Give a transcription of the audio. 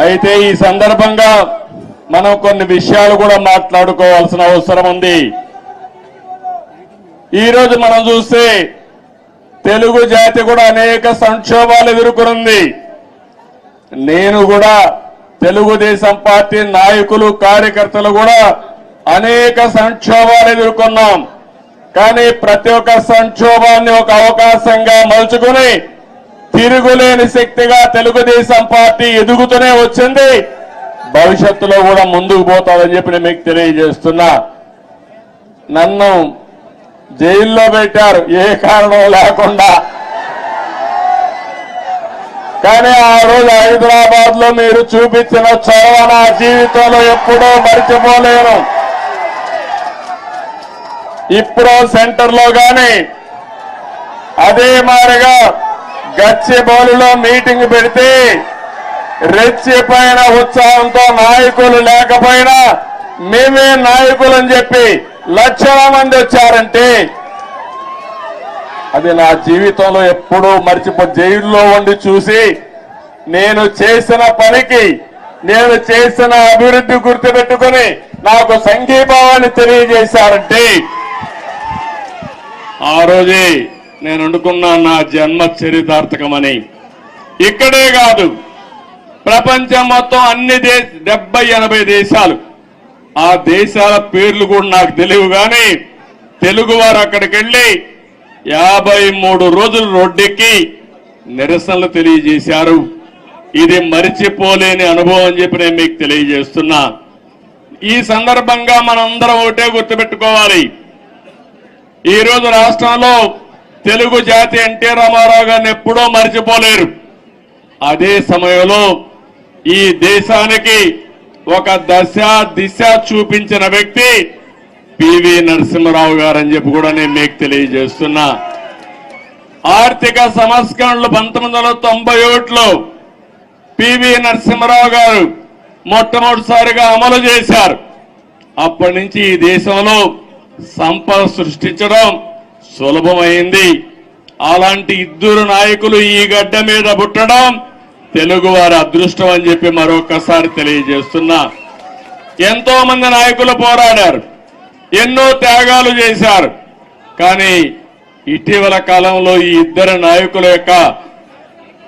అయితే ఈ సందర్భంగా మనం కొన్ని విషయాలు కూడా మాట్లాడుకోవాల్సిన అవసరం ఉంది. ఈరోజు మనం చూస్తే తెలుగు జాతి కూడా అనేక సంక్షోభాలు ఎదుర్కొంది. నేను కూడా తెలుగుదేశం పార్టీ నాయకులు కార్యకర్తలు కూడా అనేక సంక్షోభాలు ఎదుర్కొన్నాం. కానీ ప్రతి ఒక్క సంక్షోభాన్ని ఒక అవకాశంగా మలుచుకుని తిరుగులేని శక్తిగా తెలుగుదేశం పార్టీ ఎదుగుతూనే వచ్చింది. భవిష్యత్తులో కూడా ముందుకు పోతాదని చెప్పి నేను మీకు తెలియజేస్తున్నా. నన్ను జైల్లో పెట్టారు ఏ కారణం లేకుండా. కానీ ఆ రోజు హైదరాబాద్ లో మీరు చూపించిన చొరవ నా జీవితంలో ఎప్పుడూ మర్చిపోలేను. ఇప్పుడు సెంటర్లో గాని అదే మాదిరిగా గచ్చిబౌలిలో మీటింగ్ పెడితే రెచ్చిపోయిన ఉత్సాహంతో నాయకులు లేకపోయినా మేమే నాయకులని చెప్పి లక్షల మంది వచ్చారంటే అది నా జీవితంలో ఎప్పుడూ జైల్లో ఉండి చూసి నేను చేసిన పనికి నేను చేసిన అభివృద్ధి గుర్తుపెట్టుకుని నాకు సంఘీభావాన్ని తెలియజేశారంటే ఆ రోజే నేను అనుకున్నా నా జన్మ చరితార్థకమని. ఇక్కడే కాదు ప్రపంచం మొత్తం అన్ని 70-80 దేశాలు, ఆ దేశాల పేర్లు కూడా నాకు తెలియవు. కానీ తెలుగువారు అక్కడికి వెళ్లి 53 రోజులు రోడ్డెక్కి నిరసనలు తెలియజేశారు. ఇది మరిచిపోలేని అనుభవం అని చెప్పి నేను మీకు తెలియజేస్తున్నా. ఈ సందర్భంగా మనందరం ఒకటే గుర్తుపెట్టుకోవాలి. ఈ రోజు రాష్ట్రంలో తెలుగు జాతి ఎన్టీ రామారావు గారిని ఎప్పుడూ మరిచిపోలేరు. అదే సమయంలో ఈ దేశానికి ఒక దిశ చూపించిన వ్యక్తి పివి నరసింహారావు గారని చెప్పి కూడా నేను మీకు తెలియజేస్తున్నా. ఆర్థిక సంస్కరణలు 1991లో పివి నరసింహారావు గారు మొట్టమొదటిసారిగా అమలు చేశారు. అప్పటి నుంచి ఈ దేశంలో సంపద సృష్టించడం సులభమైంది. అలాంటి ఇద్దరు నాయకులు ఈ గడ్డ మీద పుట్టడం తెలుగు వారి అదృష్టం అని చెప్పి మరొకసారి తెలియజేస్తున్నా. ఎంతో మంది నాయకులు పోరాడారు, ఎన్నో త్యాగాలు చేశారు. కానీ ఇటీవల కాలంలో ఈ ఇద్దరు నాయకుల యొక్క